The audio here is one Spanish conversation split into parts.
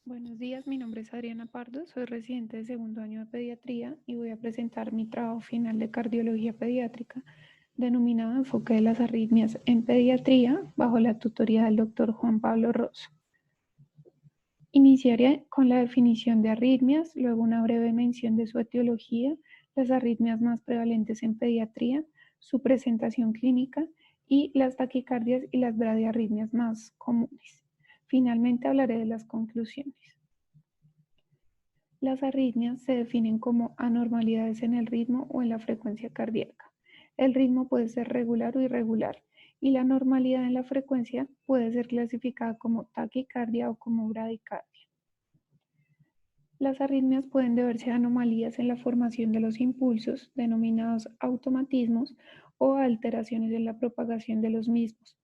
Buenos días, mi nombre es Adriana Pardo, soy residente de segundo año de pediatría y voy a presentar mi trabajo final de cardiología pediátrica denominado Enfoque de las arritmias en pediatría bajo la tutoría del doctor Juan Pablo Rosso. Iniciaré con la definición de arritmias, luego una breve mención de su etiología, las arritmias más prevalentes en pediatría, su presentación clínica y las taquicardias y las bradiarritmias más comunes. Finalmente hablaré de las conclusiones. Las arritmias se definen como anormalidades en el ritmo o en la frecuencia cardíaca. El ritmo puede ser regular o irregular y la normalidad en la frecuencia puede ser clasificada como taquicardia o como bradicardia. Las arritmias pueden deberse a anomalías en la formación de los impulsos, denominados automatismos, o a alteraciones en la propagación de los mismos.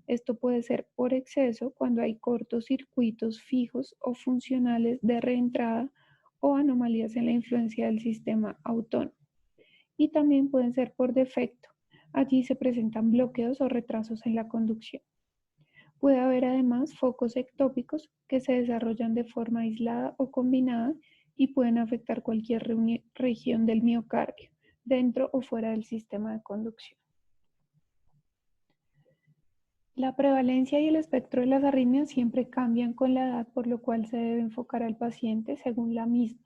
Esto puede ser por exceso cuando hay cortocircuitos fijos o funcionales de reentrada o anomalías en la influencia del sistema autónomo. Y también pueden ser por defecto. Allí se presentan bloqueos o retrasos en la conducción. Puede haber además focos ectópicos que se desarrollan de forma aislada o combinada y pueden afectar cualquier región del miocardio, dentro o fuera del sistema de conducción. La prevalencia y el espectro de las arritmias siempre cambian con la edad, por lo cual se debe enfocar al paciente según la misma.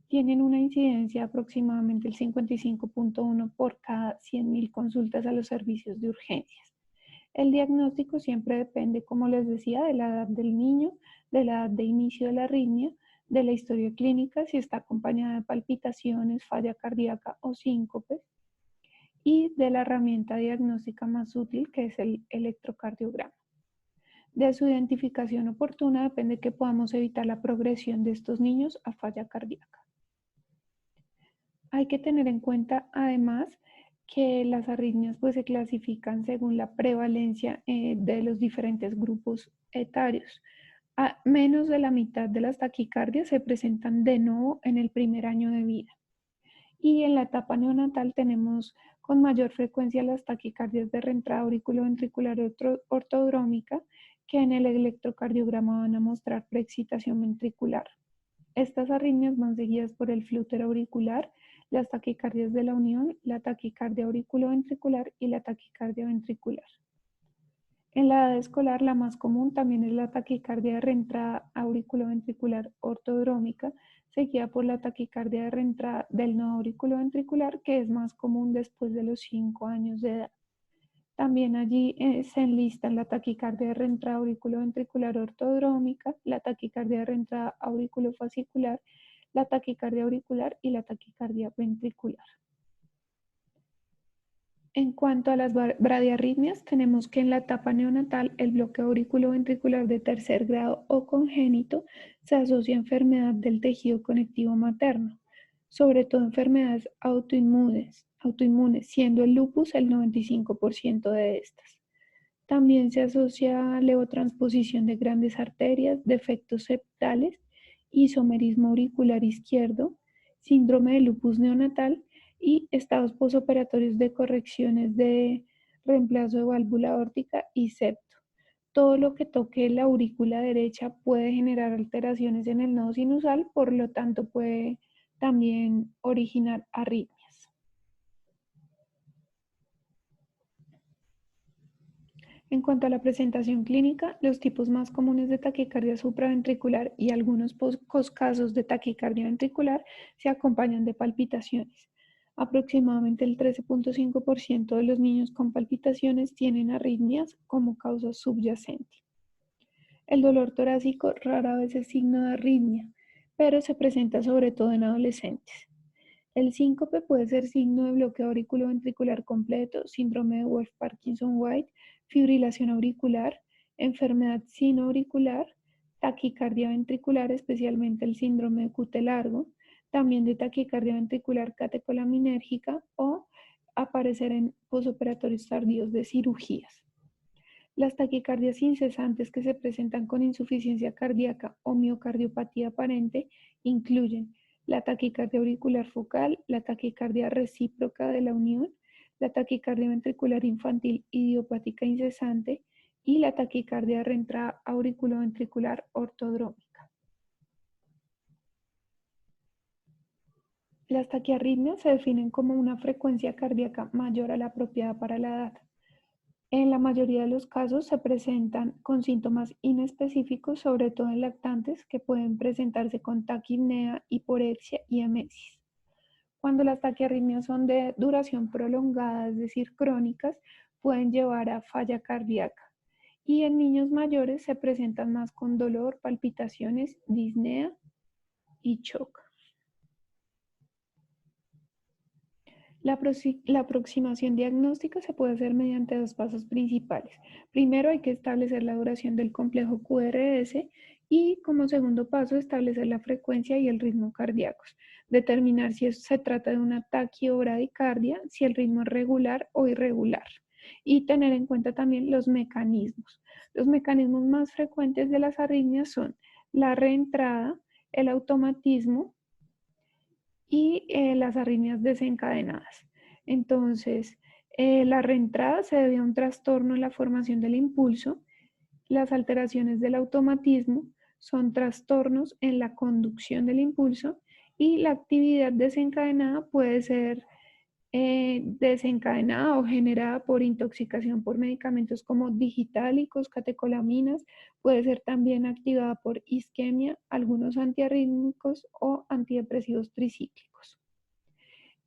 Tienen una incidencia de aproximadamente el 55.1 por cada 100.000 consultas a los servicios de urgencias. El diagnóstico siempre depende, como les decía, de la edad del niño, de la edad de inicio de la arritmia, de la historia clínica, si está acompañada de palpitaciones, falla cardíaca o síncope, y de la herramienta diagnóstica más útil, que es el electrocardiograma. De su identificación oportuna depende que podamos evitar la progresión de estos niños a falla cardíaca. Hay que tener en cuenta, además, que las arritmias pues, se clasifican según la prevalencia de los diferentes grupos etarios. A menos de la mitad de las taquicardias se presentan de nuevo en el primer año de vida. Y en la etapa neonatal tenemos con mayor frecuencia las taquicardias de reentrada auriculoventricular ortodrómica, que en el electrocardiograma van a mostrar preexcitación ventricular. Estas arritmias van seguidas por el flúter auricular, las taquicardias de la unión, la taquicardia auriculoventricular y la taquicardia ventricular. En la edad escolar, la más común también es la taquicardia de reentrada auriculoventricular ortodrómica, seguida por la taquicardia de reentrada del nodo auriculoventricular, que es más común después de los 5 años de edad. También allí se enlistan la taquicardia de reentrada auriculoventricular ortodrómica, la taquicardia de reentrada auriculofascicular, la taquicardia auricular y la taquicardia ventricular. En cuanto a las bradiarritmias, tenemos que en la etapa neonatal el bloqueo auriculoventricular de tercer grado o congénito se asocia a enfermedad del tejido conectivo materno, sobre todo enfermedades autoinmunes, siendo el lupus el 95% de estas. También se asocia a levotransposición de grandes arterias, defectos septales, isomerismo auricular izquierdo, síndrome de lupus neonatal y estados posoperatorios de correcciones de reemplazo de válvula aórtica y septo. Todo lo que toque la aurícula derecha puede generar alteraciones en el nodo sinusal, por lo tanto puede también originar arritmias. En cuanto a la presentación clínica, los tipos más comunes de taquicardia supraventricular y algunos pocos casos de taquicardia ventricular se acompañan de palpitaciones. Aproximadamente el 13.5% de los niños con palpitaciones tienen arritmias como causa subyacente. El dolor torácico rara vez es signo de arritmia, pero se presenta sobre todo en adolescentes. El síncope puede ser signo de bloqueo auriculoventricular completo, síndrome de Wolff-Parkinson-White, fibrilación auricular, enfermedad sinoauricular, taquicardia ventricular, especialmente el síndrome de Cute largo, también de taquicardia ventricular catecolaminérgica o aparecer en posoperatorios tardíos de cirugías. Las taquicardias incesantes que se presentan con insuficiencia cardíaca o miocardiopatía aparente incluyen la taquicardia auricular focal, la taquicardia recíproca de la unión, la taquicardia ventricular infantil idiopática incesante y la taquicardia de reentrada auriculoventricular ortodrómica. Las taquiarritmias se definen como una frecuencia cardíaca mayor a la apropiada para la edad. En la mayoría de los casos se presentan con síntomas inespecíficos, sobre todo en lactantes, que pueden presentarse con taquipnea, hiporexia y emesis. Cuando las taquiarritmias son de duración prolongada, es decir, crónicas, pueden llevar a falla cardíaca. Y en niños mayores se presentan más con dolor, palpitaciones, disnea y shock. La aproximación diagnóstica se puede hacer mediante dos pasos principales. Primero hay que establecer la duración del complejo QRS y como segundo paso establecer la frecuencia y el ritmo cardíacos. Determinar si se trata de una taquio o bradicardia, si el ritmo es regular o irregular. Y tener en cuenta también los mecanismos. Los mecanismos más frecuentes de las arritmias son la reentrada, el automatismo, y las arritmias desencadenadas. Entonces, la reentrada se debe a un trastorno en la formación del impulso. Las alteraciones del automatismo son trastornos en la conducción del impulso y la actividad desencadenada puede ser desencadenada o generada por intoxicación por medicamentos como digitálicos, catecolaminas, puede ser también activada por isquemia, algunos antiarrítmicos o antidepresivos tricíclicos.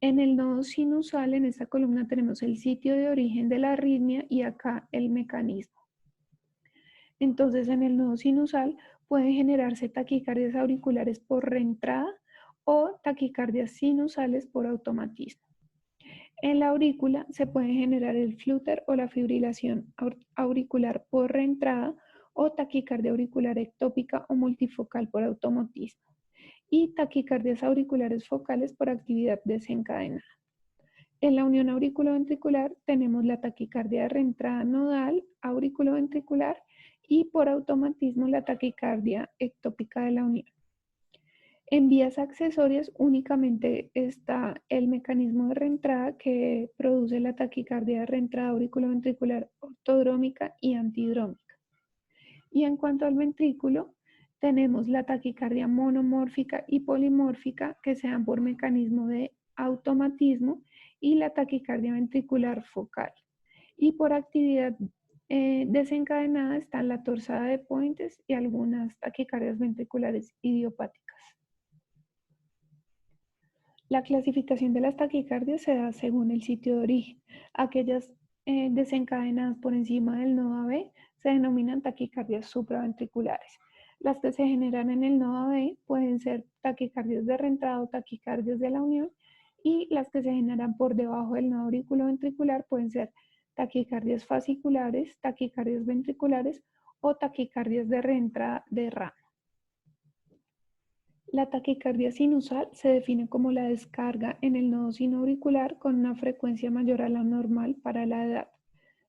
En el nodo sinusal, en esta columna tenemos el sitio de origen de la arritmia y acá el mecanismo. Entonces, en el nodo sinusal pueden generarse taquicardias auriculares por reentrada o taquicardias sinusales por automatismo. En la aurícula se puede generar el flúter o la fibrilación auricular por reentrada o taquicardia auricular ectópica o multifocal por automatismo y taquicardias auriculares focales por actividad desencadenada. En la unión auriculoventricular tenemos la taquicardia de reentrada nodal auriculoventricular y por automatismo la taquicardia ectópica de la unión. En vías accesorias únicamente está el mecanismo de reentrada que produce la taquicardia de reentrada auriculoventricular ortodrómica y antidrómica. Y en cuanto al ventrículo, tenemos la taquicardia monomórfica y polimórfica que se dan por mecanismo de automatismo y la taquicardia ventricular focal. Y por actividad desencadenada están la torsada de Pointes y algunas taquicardias ventriculares idiopáticas. La clasificación de las taquicardias se da según el sitio de origen. Aquellas desencadenadas por encima del nodo AB se denominan taquicardias supraventriculares. Las que se generan en el nodo AB pueden ser taquicardias de reentrada o taquicardias de la unión y las que se generan por debajo del nodo auriculoventricular pueden ser taquicardias fasciculares, taquicardias ventriculares o taquicardias de reentrada de rama. La taquicardia sinusal se define como la descarga en el nodo sinoauricular con una frecuencia mayor a la normal para la edad.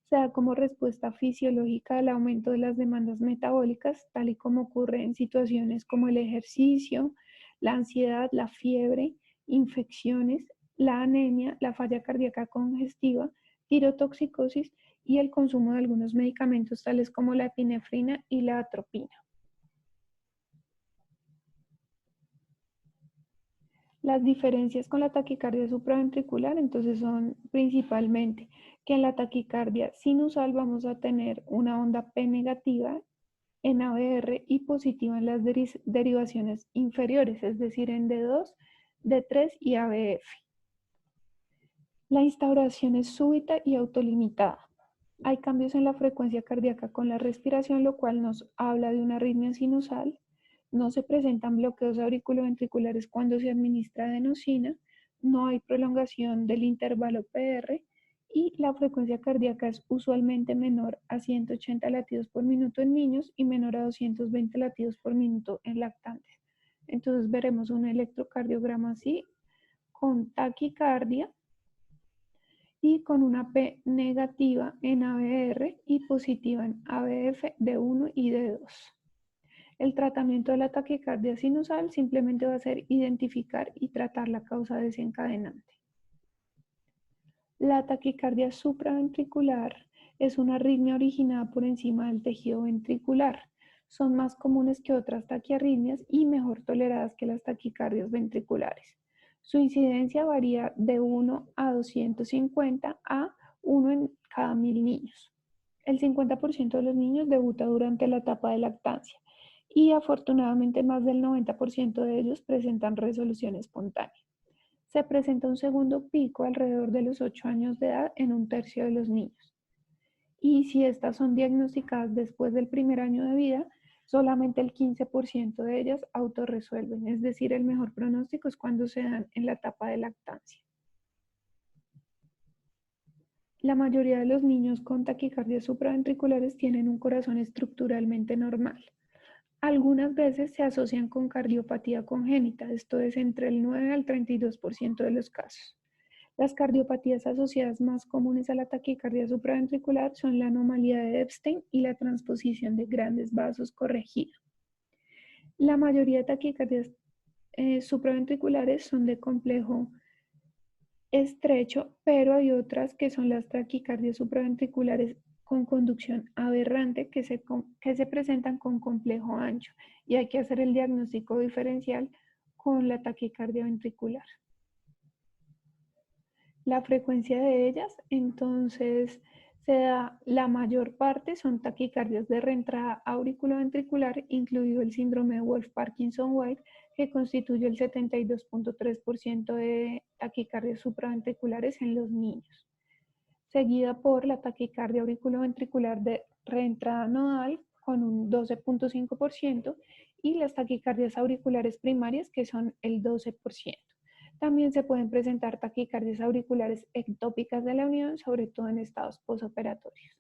Se da como respuesta fisiológica al aumento de las demandas metabólicas, tal y como ocurre en situaciones como el ejercicio, la ansiedad, la fiebre, infecciones, la anemia, la falla cardíaca congestiva, tirotoxicosis y el consumo de algunos medicamentos tales como la epinefrina y la atropina. Las diferencias con la taquicardia supraventricular entonces son principalmente que en la taquicardia sinusal vamos a tener una onda P negativa en ABR y positiva en las derivaciones inferiores, es decir, en D2, D3 y ABF. La instauración es súbita y autolimitada. Hay cambios en la frecuencia cardíaca con la respiración, lo cual nos habla de una arritmia sinusal. No se presentan bloqueos auriculoventriculares cuando se administra adenosina, no hay prolongación del intervalo PR y la frecuencia cardíaca es usualmente menor a 180 latidos por minuto en niños y menor a 220 latidos por minuto en lactantes. Entonces veremos un electrocardiograma así, con taquicardia y con una P negativa en ABR y positiva en ABF D1 y D2. El tratamiento de la taquicardia sinusal simplemente va a ser identificar y tratar la causa desencadenante. La taquicardia supraventricular es una arritmia originada por encima del tejido ventricular. Son más comunes que otras taquiarritmias y mejor toleradas que las taquicardias ventriculares. Su incidencia varía de 1 a 250 a 1 en cada 1000 niños. El 50% de los niños debuta durante la etapa de lactancia y afortunadamente más del 90% de ellos presentan resolución espontánea. Se presenta un segundo pico alrededor de los 8 años de edad en un tercio de los niños. Y si estas son diagnosticadas después del primer año de vida, solamente el 15% de ellas autorresuelven, es decir, el mejor pronóstico es cuando se dan en la etapa de lactancia. La mayoría de los niños con taquicardias supraventriculares tienen un corazón estructuralmente normal. Algunas veces se asocian con cardiopatía congénita, esto es entre el 9 al 32% de los casos. Las cardiopatías asociadas más comunes a la taquicardia supraventricular son la anomalía de Epstein y la transposición de grandes vasos corregida. La mayoría de taquicardias supraventriculares son de complejo estrecho, pero hay otras que son las taquicardias supraventriculares con conducción aberrante que se presentan con complejo ancho y hay que hacer el diagnóstico diferencial con la taquicardia ventricular. La frecuencia de ellas, entonces, se da la mayor parte son taquicardias de reentrada auriculoventricular, incluido el síndrome de Wolff-Parkinson-White, que constituye el 72.3% de taquicardias supraventriculares en los niños, seguida por la taquicardia auriculoventricular de reentrada nodal con un 12.5% y las taquicardias auriculares primarias que son el 12%. También se pueden presentar taquicardias auriculares ectópicas de la unión, sobre todo en estados posoperatorios.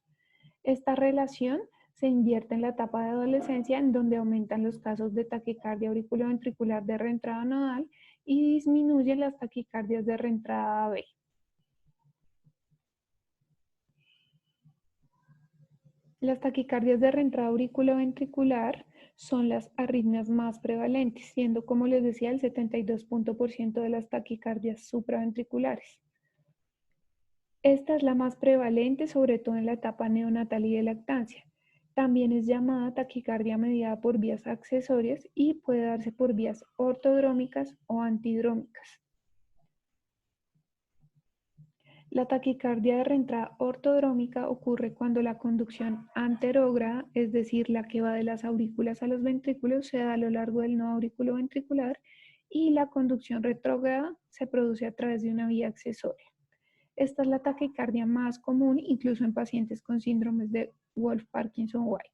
Esta relación se invierte en la etapa de adolescencia, en donde aumentan los casos de taquicardia auriculoventricular de reentrada nodal y disminuyen las taquicardias de reentrada AB. Las taquicardias de reentrada auriculoventricular son las arritmias más prevalentes, siendo, como les decía, el 72% de las taquicardias supraventriculares. Esta es la más prevalente, sobre todo en la etapa neonatal y de lactancia. También es llamada taquicardia mediada por vías accesorias y puede darse por vías ortodrómicas o antidrómicas. La taquicardia de reentrada ortodrómica ocurre cuando la conducción anterógrada, es decir, la que va de las aurículas a los ventrículos, se da a lo largo del nodo auriculoventricular y la conducción retrógrada se produce a través de una vía accesoria. Esta es la taquicardia más común, incluso en pacientes con síndromes de Wolff-Parkinson-White.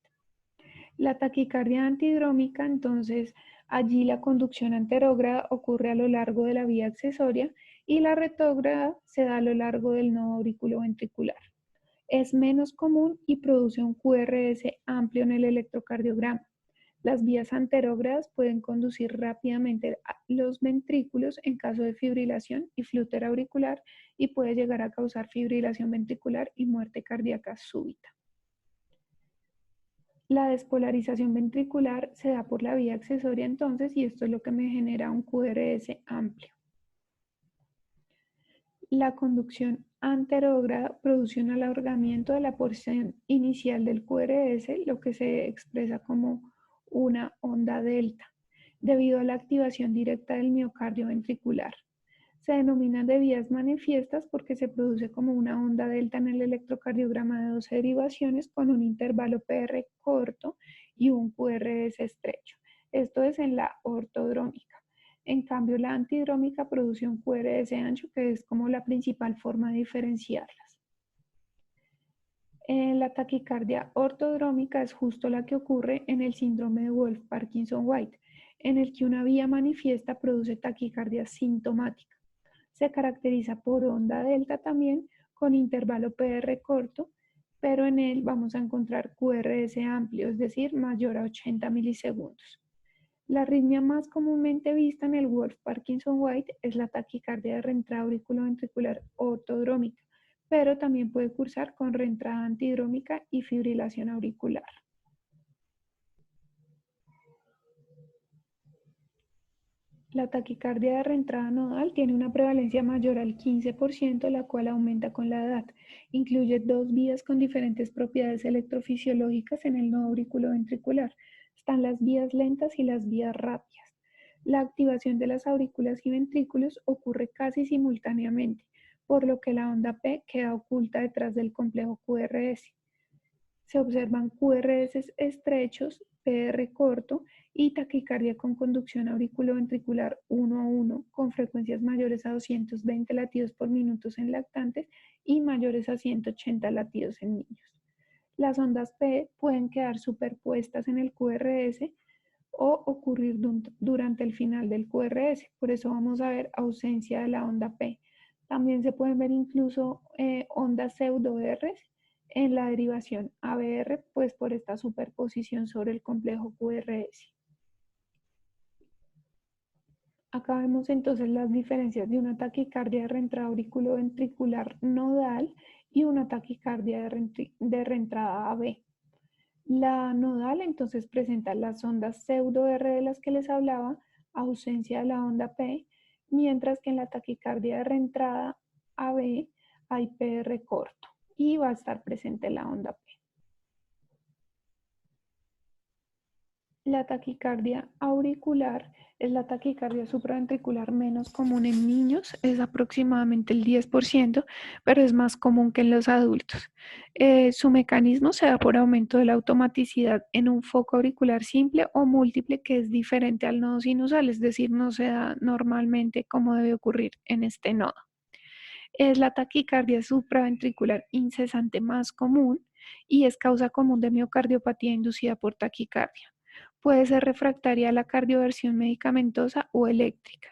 La taquicardia antidrómica, entonces, allí la conducción anterógrada ocurre a lo largo de la vía accesoria y la retrógrada se da a lo largo del nodo auriculoventricular. Es menos común y produce un QRS amplio en el electrocardiograma. Las vías anterógradas pueden conducir rápidamente a los ventrículos en caso de fibrilación y flúter auricular y puede llegar a causar fibrilación ventricular y muerte cardíaca súbita. La despolarización ventricular se da por la vía accesoria entonces y esto es lo que me genera un QRS amplio. La conducción anterógrada produce un alargamiento de la porción inicial del QRS, lo que se expresa como una onda delta, debido a la activación directa del miocardio ventricular. Se denominan de vías manifiestas porque se produce como una onda delta en el electrocardiograma de 12 derivaciones con un intervalo PR corto y un QRS estrecho. Esto es en la ortodrómica. En cambio, la antidrómica produce un QRS ancho, que es como la principal forma de diferenciarlas. La taquicardia ortodrómica es justo la que ocurre en el síndrome de Wolff-Parkinson-White, en el que una vía manifiesta produce taquicardia sintomática. Se caracteriza por onda delta también, con intervalo PR corto, pero en él vamos a encontrar QRS amplio, es decir, mayor a 80 milisegundos. La arritmia más comúnmente vista en el Wolff-Parkinson-White es la taquicardia de reentrada auriculoventricular ortodrómica, pero también puede cursar con reentrada antidrómica y fibrilación auricular. La taquicardia de reentrada nodal tiene una prevalencia mayor al 15%, la cual aumenta con la edad. Incluye dos vías con diferentes propiedades electrofisiológicas en el nodo auriculoventricular. Están las vías lentas y las vías rápidas. La activación de las aurículas y ventrículos ocurre casi simultáneamente, por lo que la onda P queda oculta detrás del complejo QRS. Se observan QRS estrechos, PR corto y taquicardia con conducción auriculoventricular 1 a 1 con frecuencias mayores a 220 latidos por minuto en lactantes y mayores a 180 latidos en niños. Las ondas P pueden quedar superpuestas en el QRS o ocurrir durante el final del QRS. Por eso vamos a ver ausencia de la onda P. También se pueden ver incluso ondas pseudo-R en la derivación ABR, pues por esta superposición sobre el complejo QRS. Acá vemos entonces las diferencias de una taquicardia de reentrada auriculoventricular nodal y una taquicardia de reentrada AB. La nodal entonces presenta las ondas pseudo-R de las que les hablaba, ausencia de la onda P, mientras que en la taquicardia de reentrada AB hay PR corto y va a estar presente la onda P. La taquicardia auricular es la taquicardia supraventricular menos común en niños, es aproximadamente el 10%, pero es más común que en los adultos. Su mecanismo se da por aumento de la automaticidad en un foco auricular simple o múltiple que es diferente al nodo sinusal, es decir, no se da normalmente como debe ocurrir en este nodo. Es la taquicardia supraventricular incesante más común y es causa común de miocardiopatía inducida por taquicardia. Puede ser refractaria a la cardioversión medicamentosa o eléctrica.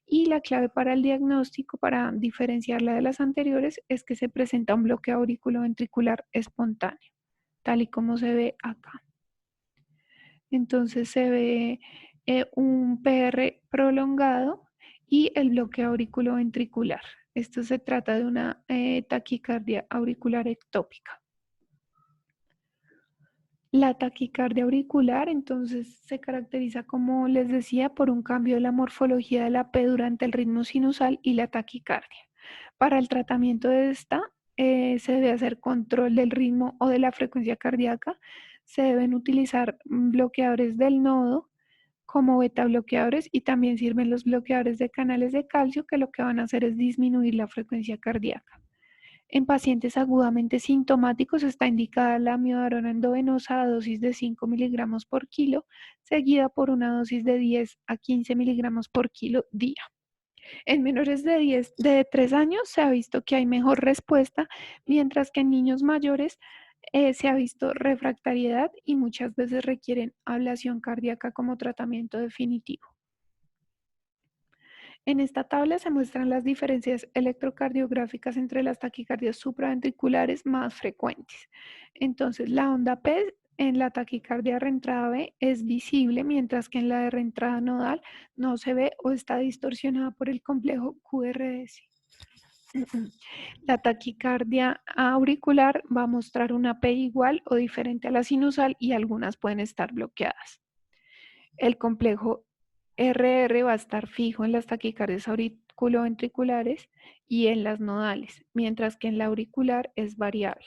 Y la clave para el diagnóstico, para diferenciarla de las anteriores, es que se presenta un bloqueo auriculoventricular espontáneo, tal y como se ve acá. Entonces se ve un PR prolongado y el bloqueo auriculoventricular. Esto se trata de una taquicardia auricular ectópica. La taquicardia auricular entonces se caracteriza, como les decía, por un cambio de la morfología de la P durante el ritmo sinusal y la taquicardia. Para el tratamiento de esta se debe hacer control del ritmo o de la frecuencia cardíaca. Se deben utilizar bloqueadores del nodo como beta bloqueadores y también sirven los bloqueadores de canales de calcio que lo que van a hacer es disminuir la frecuencia cardíaca. En pacientes agudamente sintomáticos está indicada la amiodarona endovenosa a dosis de 5 miligramos por kilo, seguida por una dosis de 10 a 15 miligramos por kilo día. En menores de 3 años se ha visto que hay mejor respuesta, mientras que en niños mayores se ha visto refractariedad y muchas veces requieren ablación cardíaca como tratamiento definitivo. En esta tabla se muestran las diferencias electrocardiográficas entre las taquicardias supraventriculares más frecuentes. Entonces, la onda P en la taquicardia de reentrada B es visible, mientras que en la de reentrada nodal no se ve o está distorsionada por el complejo QRS. La taquicardia auricular va a mostrar una P igual o diferente a la sinusal y algunas pueden estar bloqueadas. El complejo RR va a estar fijo en las taquicardias auriculoventriculares y en las nodales, mientras que en la auricular es variable.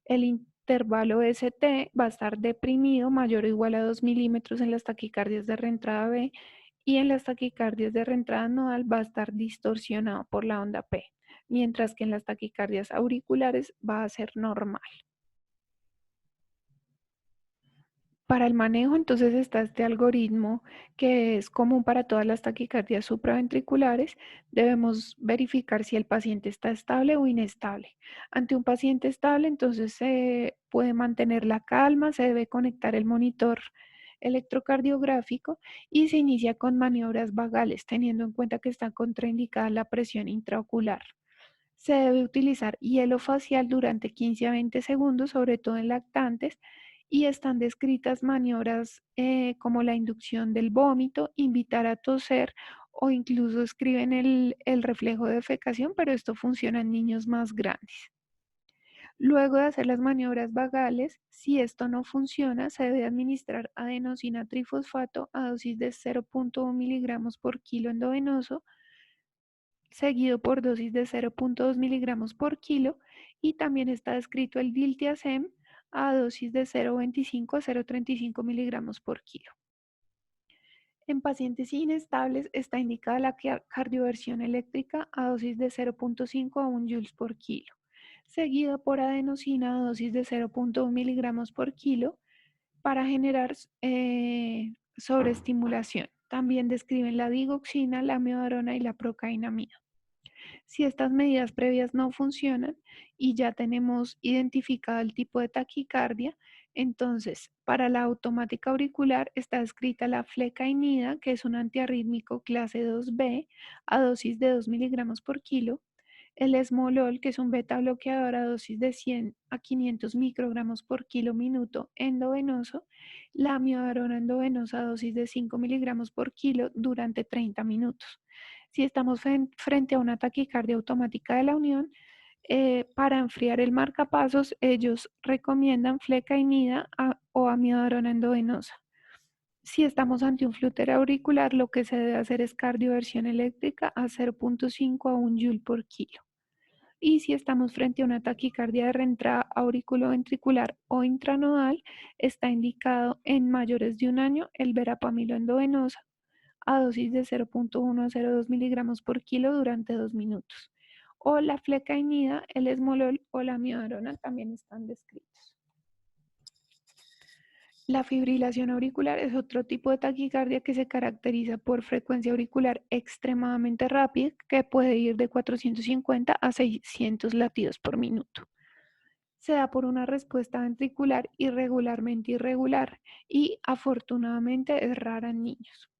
El intervalo ST va a estar deprimido, mayor o igual a 2 milímetros en las taquicardias de reentrada B y en las taquicardias de reentrada nodal va a estar distorsionado por la onda P, mientras que en las taquicardias auriculares va a ser normal. Para el manejo, entonces está este algoritmo que es común para todas las taquicardias supraventriculares. Debemos verificar si el paciente está estable o inestable. Ante un paciente estable, entonces se puede mantener la calma, se debe conectar el monitor electrocardiográfico y se inicia con maniobras vagales, teniendo en cuenta que está contraindicada la presión intraocular. Se debe utilizar hielo facial durante 15 a 20 segundos, sobre todo en lactantes, y están descritas maniobras como la inducción del vómito, invitar a toser o incluso escriben el reflejo de defecación, pero esto funciona en niños más grandes. Luego de hacer las maniobras vagales, si esto no funciona, se debe administrar adenosina trifosfato a dosis de 0.1 miligramos por kilo endovenoso, seguido por dosis de 0.2 miligramos por kilo, y también está descrito el diltiazem a dosis de 0.25 a 0.35 miligramos por kilo. En pacientes inestables está indicada la cardioversión eléctrica a dosis de 0,5 a 1 joules por kilo, seguida por adenosina a dosis de 0,1 miligramos por kilo para generar sobreestimulación. También describen la digoxina, la amiodarona y la procainamida. Si estas medidas previas no funcionan y ya tenemos identificado el tipo de taquicardia, entonces para la automática auricular está descrita la flecainida, que es un antiarrítmico clase 2B a dosis de 2 miligramos por kilo, el esmolol, que es un beta bloqueador a dosis de 100 a 500 microgramos por kilo minuto endovenoso, la amiodarona endovenosa a dosis de 5 miligramos por kilo durante 30 minutos. Si estamos frente a una taquicardia automática de la Unión, para enfriar el marcapasos, ellos recomiendan flecainida o amiodarona endovenosa. Si estamos ante un flúter auricular, lo que se debe hacer es cardioversión eléctrica a 0,5 a 1 joule por kilo. Y si estamos frente a una taquicardia de reentrada auriculoventricular o intranodal, está indicado en mayores de un año el verapamilo endovenosa a dosis de 0,1 a 0,2 miligramos por kilo durante 2 minutos. O la flecainida, el esmolol o la amiodarona también están descritos. La fibrilación auricular es otro tipo de taquicardia que se caracteriza por frecuencia auricular extremadamente rápida, que puede ir de 450 a 600 latidos por minuto. Se da por una respuesta ventricular irregularmente irregular y afortunadamente es rara en niños.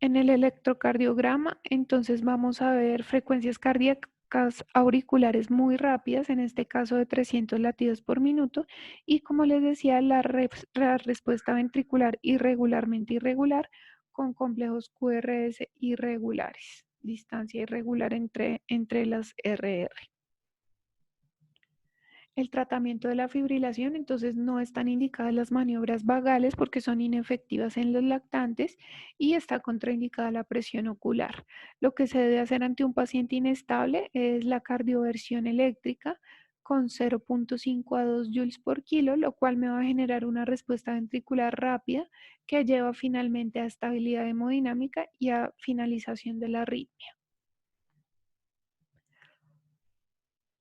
En el electrocardiograma, entonces vamos a ver frecuencias cardíacas auriculares muy rápidas, en este caso de 300 latidos por minuto, y como les decía, la respuesta ventricular irregularmente irregular con complejos QRS irregulares, distancia irregular entre las RR. El tratamiento de la fibrilación, entonces no están indicadas las maniobras vagales porque son inefectivas en los lactantes y está contraindicada la presión ocular. Lo que se debe hacer ante un paciente inestable es la cardioversión eléctrica con 0,5 a 2 joules por kilo, lo cual me va a generar una respuesta ventricular rápida que lleva finalmente a estabilidad hemodinámica y a finalización de la arritmia.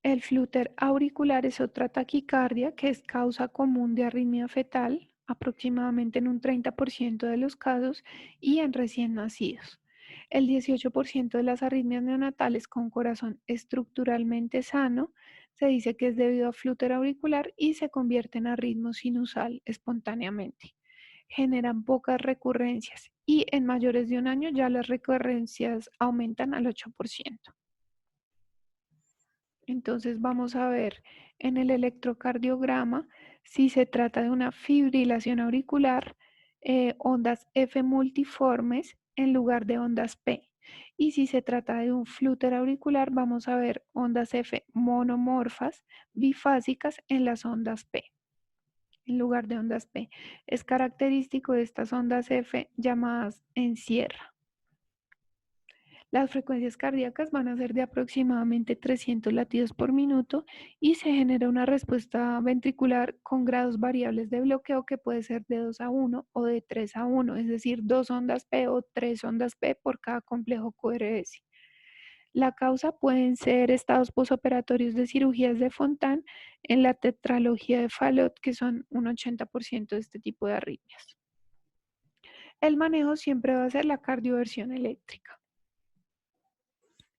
El flúter auricular es otra taquicardia que es causa común de arritmia fetal, aproximadamente en un 30% de los casos y en recién nacidos. El 18% de las arritmias neonatales con corazón estructuralmente sano se dice que es debido a flúter auricular y se convierte en arritmo sinusal espontáneamente. Generan pocas recurrencias y en mayores de un año ya las recurrencias aumentan al 8%. Entonces vamos a ver en el electrocardiograma si se trata de una fibrilación auricular, ondas F multiformes en lugar de ondas P. Y si se trata de un flúter auricular, vamos a ver ondas F monomorfas bifásicas en las ondas P, en lugar de ondas P. Es característico de estas ondas F llamadas encierra. Las frecuencias cardíacas van a ser de aproximadamente 300 latidos por minuto y se genera una respuesta ventricular con grados variables de bloqueo que puede ser de 2 a 1 o de 3 a 1, es decir, 2 ondas P o 3 ondas P por cada complejo QRS. La causa pueden ser estados posoperatorios de cirugías de Fontan en la tetralogía de Fallot, que son un 80% de este tipo de arritmias. El manejo siempre va a ser la cardioversión eléctrica.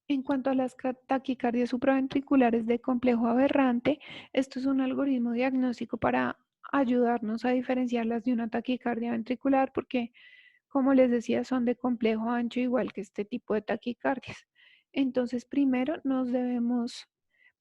En cuanto a las taquicardias supraventriculares de complejo aberrante, esto es un algoritmo diagnóstico para ayudarnos a diferenciarlas de una taquicardia ventricular porque, como les decía, son de complejo ancho igual que este tipo de taquicardias. Entonces, primero nos debemos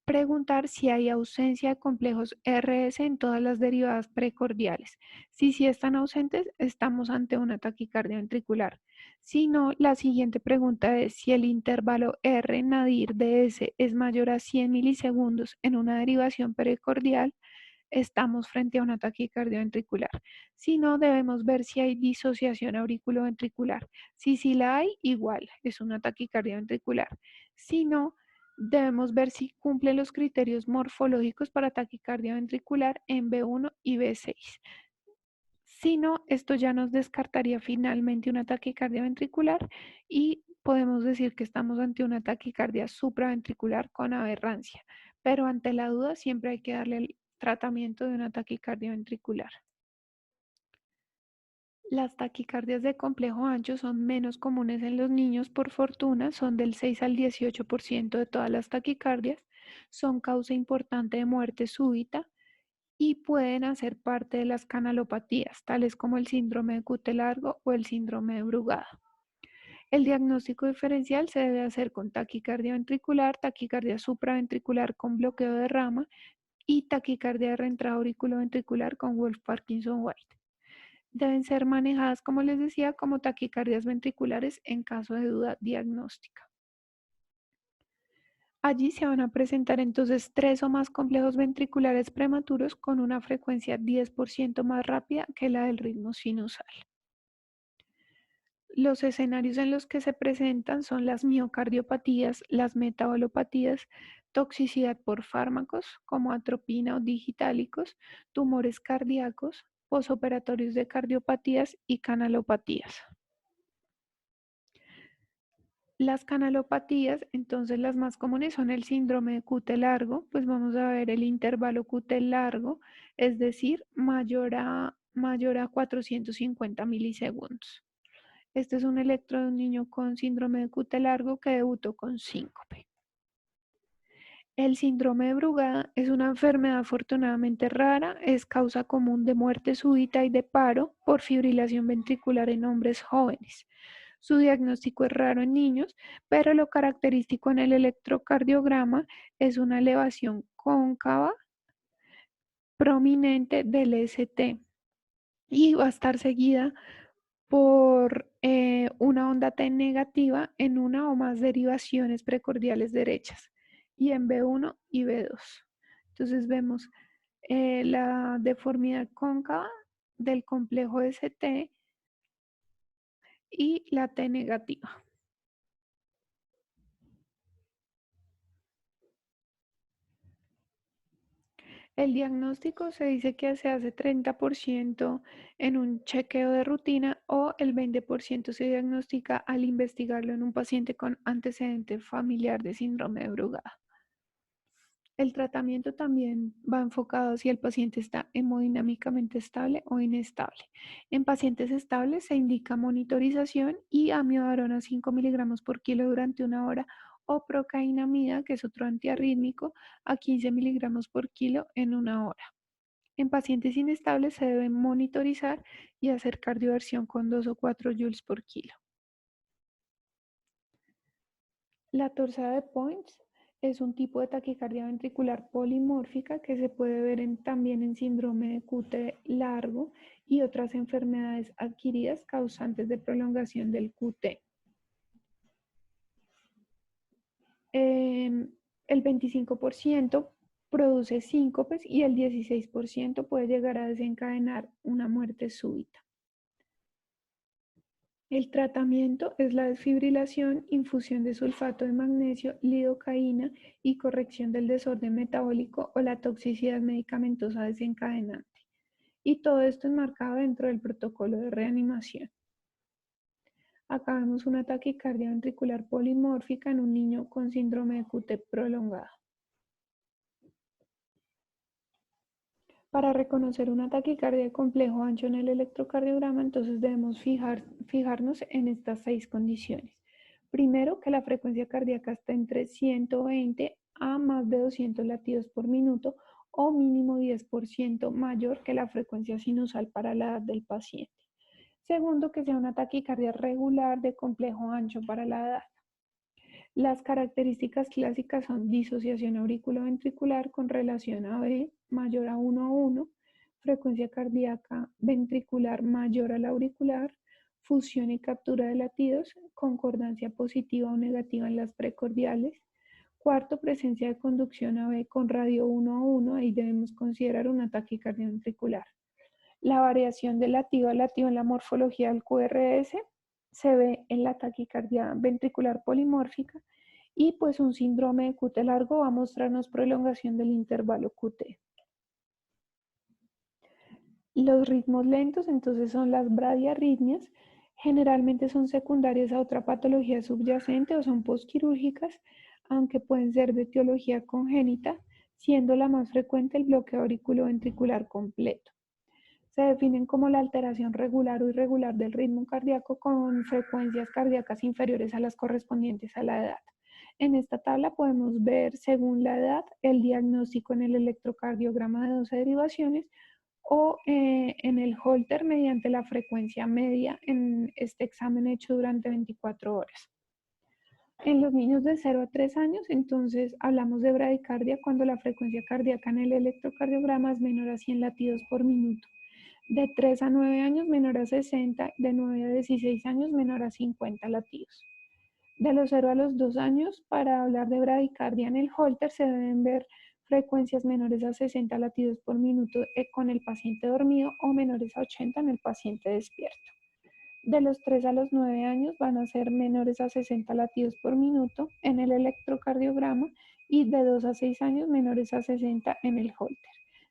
preguntar si hay ausencia de complejos RS en todas las derivadas precordiales. Si sí están ausentes, estamos ante una taquicardia ventricular. Si no, la siguiente pregunta es si el intervalo R nadir de S es mayor a 100 milisegundos en una derivación precordial, estamos frente a una taquicardia ventricular. Si no, debemos ver si hay disociación auriculoventricular. Si sí la hay, igual, es una taquicardia ventricular. Si no, debemos ver si cumple los criterios morfológicos para taquicardia ventricular en B1 y B6. Si no, esto ya nos descartaría finalmente una taquicardia ventricular y podemos decir que estamos ante una taquicardia supraventricular con aberrancia, pero ante la duda siempre hay que darle el tratamiento de una taquicardia ventricular. Las taquicardias de complejo ancho son menos comunes en los niños, por fortuna, son del 6 al 18% de todas las taquicardias, son causa importante de muerte súbita y pueden hacer parte de las canalopatías, tales como el síndrome de Cute largo o el síndrome de Brugada. El diagnóstico diferencial se debe hacer con taquicardia ventricular, taquicardia supraventricular con bloqueo de rama y taquicardia de reentrada auriculoventricular con Wolff-Parkinson-White. Deben ser manejadas, como les decía, como taquicardias ventriculares en caso de duda diagnóstica. Allí se van a presentar entonces 3 o más complejos ventriculares prematuros con una frecuencia 10% más rápida que la del ritmo sinusal. Los escenarios en los que se presentan son las miocardiopatías, las metabolopatías, toxicidad por fármacos como atropina o digitálicos, tumores cardíacos, posoperatorios de cardiopatías y canalopatías. Las canalopatías, entonces las más comunes son el síndrome de Cute largo, pues vamos a ver el intervalo Cute largo, es decir, mayor a 450 milisegundos. Este es un electro de un niño con síndrome de Cute largo que debutó con síncope. El síndrome de Brugada es una enfermedad afortunadamente rara, es causa común de muerte súbita y de paro por fibrilación ventricular en hombres jóvenes. Su diagnóstico es raro en niños, pero lo característico en el electrocardiograma es una elevación cóncava prominente del ST y va a estar seguida por una onda T negativa en una o más derivaciones precordiales derechas y en B1 y B2. Entonces vemos la deformidad cóncava del complejo ST y la T negativa. El diagnóstico se dice que se hace 30% en un chequeo de rutina o el 20% se diagnostica al investigarlo en un paciente con antecedente familiar de síndrome de Brugada. El tratamiento también va enfocado si el paciente está hemodinámicamente estable o inestable. En pacientes estables se indica monitorización y amiodarona 5 miligramos por kilo durante una hora o procainamida, que es otro antiarrítmico, a 15 miligramos por kilo en una hora. En pacientes inestables se debe monitorizar y hacer cardioversión con 2 o 4 joules por kilo. La torsada de Points es un tipo de taquicardia ventricular polimórfica que se puede ver también en síndrome de QT largo y otras enfermedades adquiridas causantes de prolongación del QT. El 25% produce síncopes y el 16% puede llegar a desencadenar una muerte súbita. El tratamiento es la desfibrilación, infusión de sulfato de magnesio, lidocaína y corrección del desorden metabólico o la toxicidad medicamentosa desencadenante. Y todo esto enmarcado dentro del protocolo de reanimación. Acá vemos una taquicardia ventricular polimórfica en un niño con síndrome de QT prolongado. Para reconocer una taquicardia de complejo ancho en el electrocardiograma, entonces debemos fijarnos en estas 6 condiciones. Primero, que la frecuencia cardíaca está entre 120 a más de 200 latidos por minuto o mínimo 10% mayor que la frecuencia sinusal para la edad del paciente. Segundo, que sea una taquicardia regular de complejo ancho para la edad. Las características clásicas son disociación auriculoventricular con relación a B mayor a 1:1, frecuencia cardíaca ventricular mayor al auricular, fusión y captura de latidos, concordancia positiva o negativa en las precordiales. Cuarto, presencia de conducción AB con radio 1:1, ahí debemos considerar una taquicardia ventricular. La variación de latido a latido en la morfología del QRS se ve en la taquicardia ventricular polimórfica y pues un síndrome de QT largo va a mostrarnos prolongación del intervalo QT. Los ritmos lentos, entonces, son las bradiarritmias. Generalmente son secundarias a otra patología subyacente o son posquirúrgicas, aunque pueden ser de etiología congénita, siendo la más frecuente el bloqueo auriculoventricular completo. Se definen como la alteración regular o irregular del ritmo cardíaco con frecuencias cardíacas inferiores a las correspondientes a la edad. En esta tabla podemos ver, según la edad, el diagnóstico en el electrocardiograma de 12 derivaciones o en el Holter mediante la frecuencia media en este examen hecho durante 24 horas. En los niños de 0 a 3 años, entonces hablamos de bradicardia cuando la frecuencia cardíaca en el electrocardiograma es menor a 100 latidos por minuto. De 3 a 9 años menor a 60, de 9 a 16 años menor a 50 latidos. De los 0 a los 2 años, para hablar de bradicardia en el Holter se deben ver frecuencias menores a 60 latidos por minuto con el paciente dormido o menores a 80 en el paciente despierto. De los 3 a los 9 años van a ser menores a 60 latidos por minuto en el electrocardiograma y de 2 a 6 años menores a 60 en el Holter.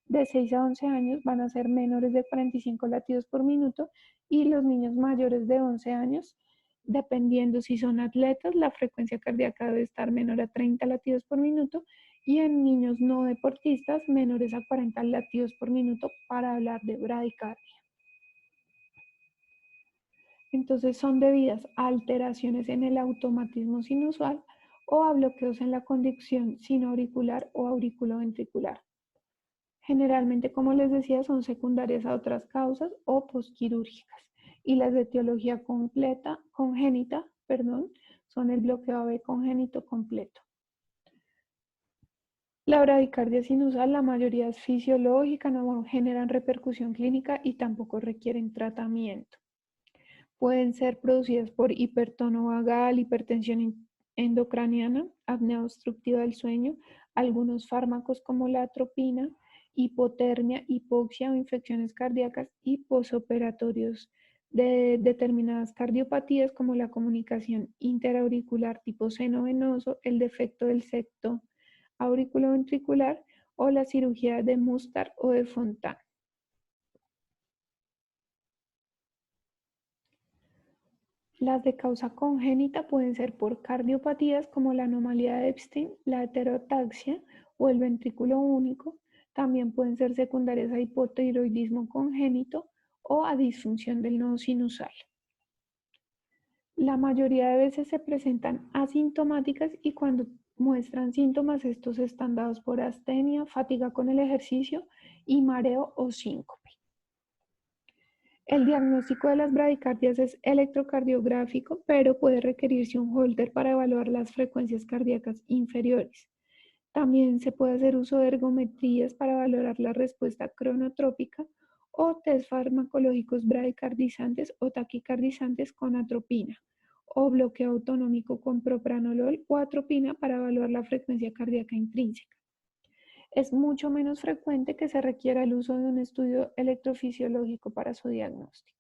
De 6 a 11 años van a ser menores de 45 latidos por minuto y los niños mayores de 11 años, dependiendo si son atletas, la frecuencia cardíaca debe estar menor a 30 latidos por minuto y en niños no deportistas menores a 40 latidos por minuto para hablar de bradicardia. Entonces son debidas a alteraciones en el automatismo sinusal o a bloqueos en la conducción sinoauricular o auriculoventricular. Generalmente, como les decía, son secundarias a otras causas o posquirúrgicas. Y las de etiología congénita, son el bloqueo AB congénito completo. La bradicardia sinusal, la mayoría es fisiológica, no generan repercusión clínica y tampoco requieren tratamiento. Pueden ser producidas por hipertono vagal, hipertensión endocraniana, apnea obstructiva del sueño, algunos fármacos como la atropina, hipotermia, hipoxia o infecciones cardíacas y posoperatorios de determinadas cardiopatías como la comunicación interauricular tipo seno venoso, el defecto del septo auriculoventricular o la cirugía de Mustard o de Fontan. Las de causa congénita pueden ser por cardiopatías como la anomalía de Epstein, la heterotaxia o el ventrículo único. También pueden ser secundarias a hipotiroidismo congénito o a disfunción del nodo sinusal. La mayoría de veces se presentan asintomáticas y cuando muestran síntomas estos están dados por astenia, fatiga con el ejercicio y mareo o síncope. El diagnóstico de las bradicardias es electrocardiográfico, pero puede requerirse un holter para evaluar las frecuencias cardíacas inferiores. También se puede hacer uso de ergometrías para valorar la respuesta cronotrópica o test farmacológicos bradicardizantes o taquicardizantes con atropina o bloqueo autonómico con propranolol o atropina para evaluar la frecuencia cardíaca intrínseca. Es mucho menos frecuente que se requiera el uso de un estudio electrofisiológico para su diagnóstico.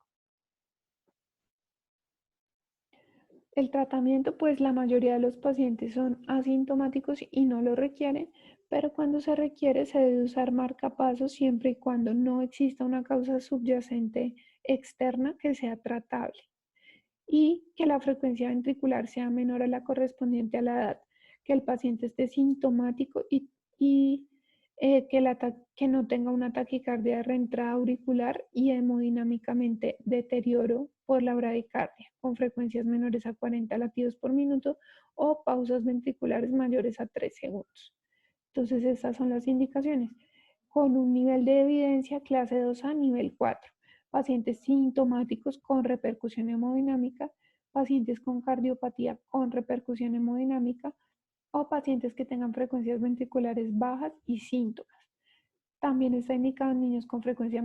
El tratamiento, pues la mayoría de los pacientes son asintomáticos y no lo requieren, pero cuando se requiere se debe usar marcapasos siempre y cuando no exista una causa subyacente externa que sea tratable y que la frecuencia ventricular sea menor a la correspondiente a la edad, que el paciente esté sintomático y que no tenga una taquicardia de reentrada auricular y hemodinámicamente deterioro por la bradicardia, con frecuencias menores a 40 latidos por minuto o pausas ventriculares mayores a 3 segundos. Entonces, estas son las indicaciones. Con un nivel de evidencia clase 2A, nivel 4. Pacientes sintomáticos con repercusión hemodinámica, pacientes con cardiopatía con repercusión hemodinámica o pacientes que tengan frecuencias ventriculares bajas y síntomas. También está indicado en niños con frecuencia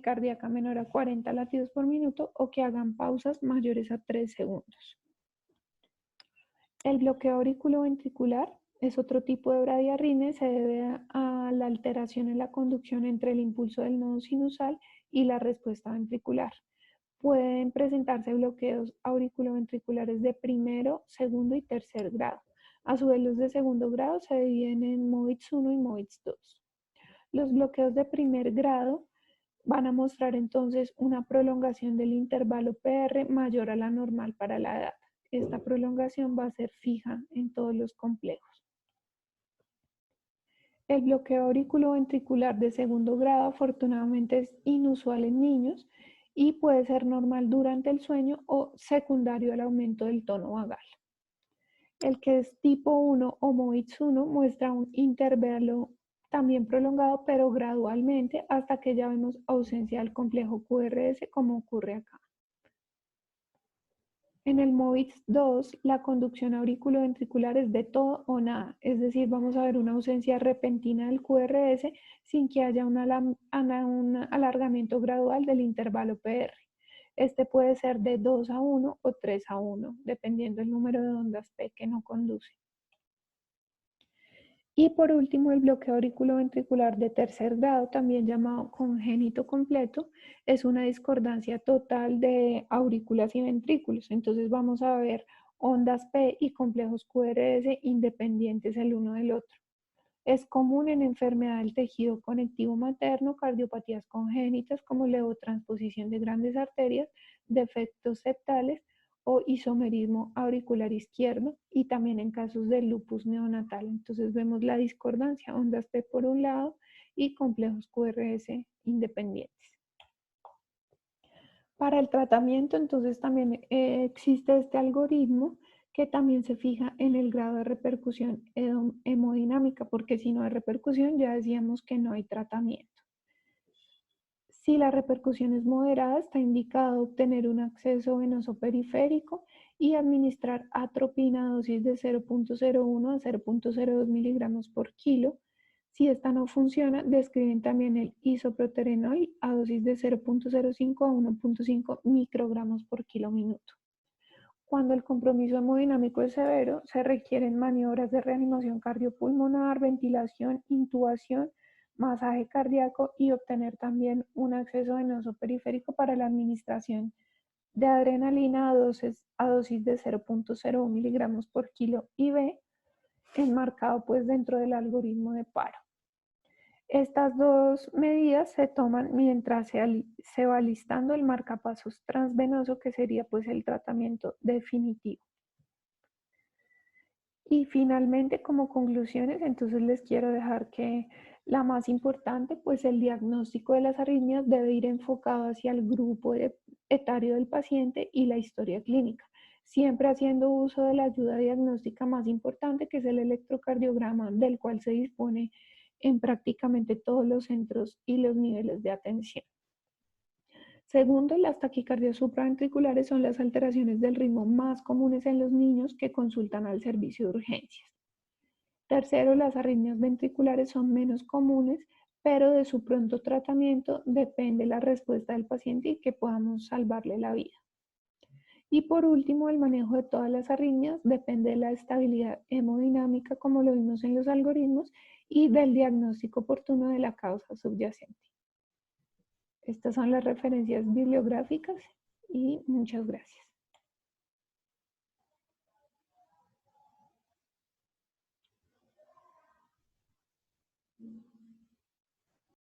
cardíaca menor a 40 latidos por minuto o que hagan pausas mayores a 3 segundos. El bloqueo auriculoventricular es otro tipo de bradiarritmia, se debe a la alteración en la conducción entre el impulso del nodo sinusal y la respuesta ventricular. Pueden presentarse bloqueos auriculoventriculares de primero, segundo y tercer grado. A su vez, los de segundo grado se dividen en MOVITS 1 y MOVITS 2. Los bloqueos de primer grado van a mostrar entonces una prolongación del intervalo PR mayor a la normal para la edad. Esta prolongación va a ser fija en todos los complejos. El bloqueo auriculoventricular de segundo grado afortunadamente es inusual en niños y puede ser normal durante el sueño o secundario al aumento del tono vagal. El que es tipo 1 o MOVITS 1 muestra un intervalo también prolongado, pero gradualmente hasta que ya vemos ausencia del complejo QRS, como ocurre acá. En el MOVITS 2, la conducción auriculoventricular es de todo o nada, es decir, vamos a ver una ausencia repentina del QRS sin que haya un alargamiento gradual del intervalo PR. Este puede ser de 2 a 1 o 3 a 1, dependiendo del número de ondas P que no conduce. Y por último, el bloqueo auriculoventricular de tercer grado, también llamado congénito completo, es una discordancia total de aurículas y ventrículos. Entonces vamos a ver ondas P y complejos QRS independientes el uno del otro. Es común en enfermedad del tejido conectivo materno, cardiopatías congénitas como levotransposición de grandes arterias, defectos septales o isomerismo auricular izquierdo y también en casos de lupus neonatal. Entonces vemos la discordancia, ondas P por un lado y complejos QRS independientes. Para el tratamiento, entonces también existe este algoritmo que también se fija en el grado de repercusión hemodinámica, porque si no hay repercusión ya decíamos que no hay tratamiento. Si la repercusión es moderada, está indicado obtener un acceso venoso periférico y administrar atropina a dosis de 0.01 a 0.02 miligramos por kilo. Si esta no funciona, describen también el isoproterenol a dosis de 0.05 a 1.5 microgramos por kilo minuto. Cuando el compromiso hemodinámico es severo, se requieren maniobras de reanimación cardiopulmonar, ventilación, intubación, masaje cardíaco y obtener también un acceso venoso periférico para la administración de adrenalina a dosis de 0.01 miligramos por kilo IV, enmarcado pues dentro del algoritmo de paro. Estas dos medidas se toman mientras se va listando el marcapasos transvenoso, que sería pues el tratamiento definitivo. Y finalmente, como conclusiones, entonces les quiero dejar que la más importante, pues el diagnóstico de las arritmias debe ir enfocado hacia el grupo etario del paciente y la historia clínica, siempre haciendo uso de la ayuda diagnóstica más importante, que es el electrocardiograma, del cual se dispone en prácticamente todos los centros y los niveles de atención. Segundo, las taquicardias supraventriculares son las alteraciones del ritmo más comunes en los niños que consultan al servicio de urgencias. Tercero, las arritmias ventriculares son menos comunes, pero de su pronto tratamiento depende la respuesta del paciente y que podamos salvarle la vida. Y por último, el manejo de todas las arritmias depende de la estabilidad hemodinámica, como lo vimos en los algoritmos, y del diagnóstico oportuno de la causa subyacente. Estas son las referencias bibliográficas y muchas gracias.